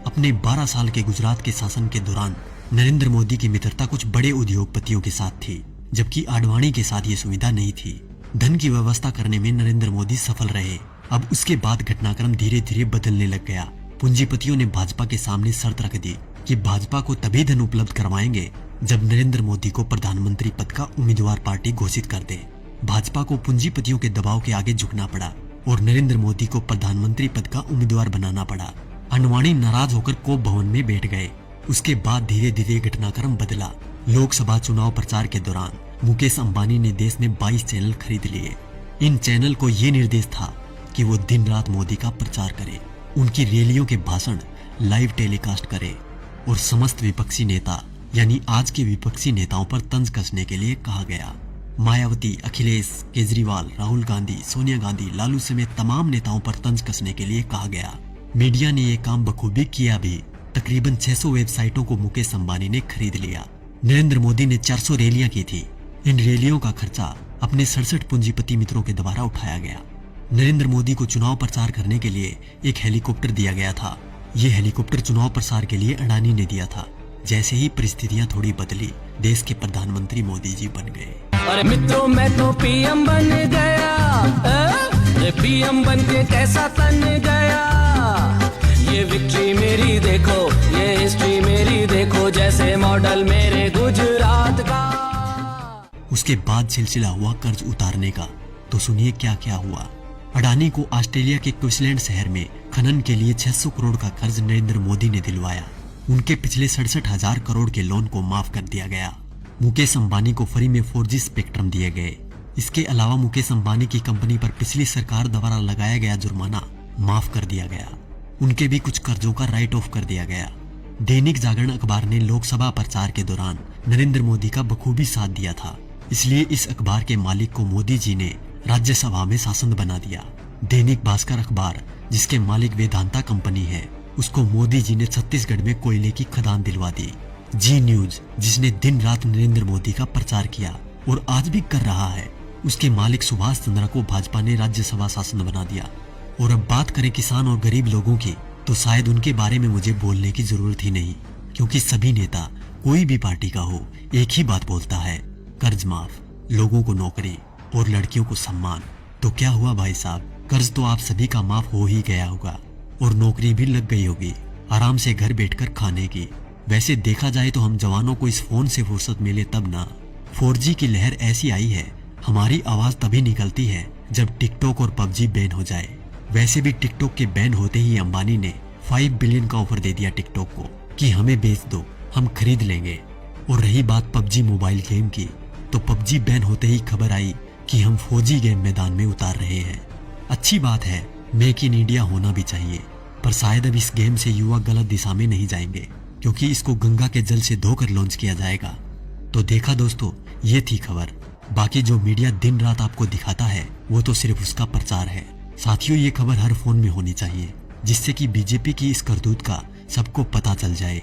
अपने 12 साल के गुजरात के शासन के दौरान नरेंद्र मोदी की मित्रता कुछ बड़े उद्योगपतियों के साथ थी, जबकि आडवाणी के साथ ये सुविधा नहीं थी। धन की व्यवस्था करने में नरेंद्र मोदी सफल रहे। अब उसके बाद घटनाक्रम धीरे धीरे बदलने लग गया। पूंजीपतियों ने भाजपा के सामने शर्त रख दी कि भाजपा को तभी धन उपलब्ध करवाएंगे जब नरेंद्र मोदी को प्रधानमंत्री पद का उम्मीदवार पार्टी घोषित कर दे। भाजपा को पूंजीपतियों के दबाव के आगे झुकना पड़ा और नरेंद्र मोदी को प्रधानमंत्री पद का उम्मीदवार बनाना पड़ा। आडवाणी नाराज होकर कोप भवन में बैठ गए। उसके बाद धीरे धीरे घटनाक्रम बदला। लोकसभा चुनाव प्रचार के दौरान मुकेश अंबानी ने देश में 22 चैनल खरीद लिए। इन चैनल को ये निर्देश था कि वो दिन रात मोदी का प्रचार करे, उनकी रैलियों के भाषण लाइव टेलीकास्ट करे और समस्त विपक्षी नेता यानी आज के विपक्षी नेताओं पर तंज कसने के लिए कहा गया। मायावती, अखिलेश, केजरीवाल, राहुल गांधी, सोनिया गांधी, लालू समेत तमाम नेताओं पर तंज कसने के लिए कहा गया। मीडिया ने ये काम बखूबी किया भी। तकरीबन 600 वेबसाइटों को मुकेश अंबानी ने खरीद लिया। नरेंद्र मोदी ने 400 रैलियां की थी। इन रैलियों का खर्चा अपने 67 पूंजीपति मित्रों के द्वारा उठाया गया। नरेंद्र मोदी को चुनाव प्रचार करने के लिए एक हेलीकॉप्टर दिया गया था। ये हेलीकॉप्टर चुनाव प्रसार के लिए अडानी ने दिया था। जैसे ही परिस्थितियां थोड़ी बदली, देश के प्रधानमंत्री मोदी जी बन गए। अरे मित्रों, मैं तो पीएम बन गया। पीएम बन के कैसा तन गया। ये विक्ट्री मेरी देखो, ये हिस्ट्री मेरी देखो, जैसे मॉडल मेरे गुजरात का। उसके बाद सिलसिला हुआ कर्ज उतारने का। तो सुनिए क्या क्या हुआ। अडानी को ऑस्ट्रेलिया के क्वींसलैंड शहर में खनन के लिए 600 करोड़ का कर्ज नरेंद्र मोदी ने दिलवाया। उनके पिछले 67,000 करोड़ के लोन को माफ कर दिया गया। मुकेश अंबानी को फ्री में 4G स्पेक्ट्रम दिए गए। इसके अलावा मुकेश अंबानी की कंपनी पर पिछली सरकार द्वारा लगाया गया जुर्माना माफ कर दिया गया। उनके भी कुछ कर्जों का राइट ऑफ कर दिया गया। दैनिक जागरण अखबार ने लोकसभा प्रचार के दौरान नरेंद्र मोदी का बखूबी साथ दिया था, इसलिए इस अखबार के मालिक को मोदी जी ने राज्यसभा में सांसद बना दिया। दैनिक भास्कर अखबार, जिसके मालिक वेदांता कंपनी है, उसको मोदी जी ने छत्तीसगढ़ में कोयले की खदान दिलवा दी। जी न्यूज, जिसने दिन रात नरेंद्र मोदी का प्रचार किया और आज भी कर रहा है, उसके मालिक सुभाष चंद्रा को भाजपा ने राज्यसभा सांसद बना दिया। और अब बात करें किसान और गरीब लोगों की, तो शायद उनके बारे में मुझे बोलने की जरूरत ही नहीं, क्योंकि सभी नेता कोई भी पार्टी का हो एक ही बात बोलता है, कर्ज माफ, लोगों को नौकरी और लड़कियों को सम्मान। तो क्या हुआ भाई साहब, कर्ज तो आप सभी का माफ हो ही गया होगा और नौकरी भी लग गई होगी, आराम से घर बैठकर खाने की। वैसे देखा जाए तो हम जवानों को इस फोन से फुर्सत मिले तब ना। 4G की लहर ऐसी आई है, हमारी आवाज तभी निकलती है जब टिकटॉक और PUBG बैन हो जाए। वैसे भी टिकटॉक के बैन होते ही अंबानी ने 5 बिलियन का ऑफर दे दिया टिकटॉक को कि हमें बेच दो, हम खरीद लेंगे। और रही बात PUBG मोबाइल गेम की, तो PUBG बैन होते ही खबर आई कि हम 4G गेम मैदान में उतार रहे हैं। अच्छी बात है, मेक इन इंडिया होना भी चाहिए, पर शायद अब इस गेम से युवा गलत दिशा में नहीं जाएंगे, क्योंकि इसको गंगा के जल से धोकर लॉन्च किया जाएगा। तो देखा दोस्तों, ये थी खबर। बाकी जो मीडिया दिन रात आपको दिखाता है वो तो सिर्फ उसका प्रचार है। साथियों, ये खबर हर फोन में होनी चाहिए, जिससे कि बीजेपी की इस करतूत का सबको पता चल जाए।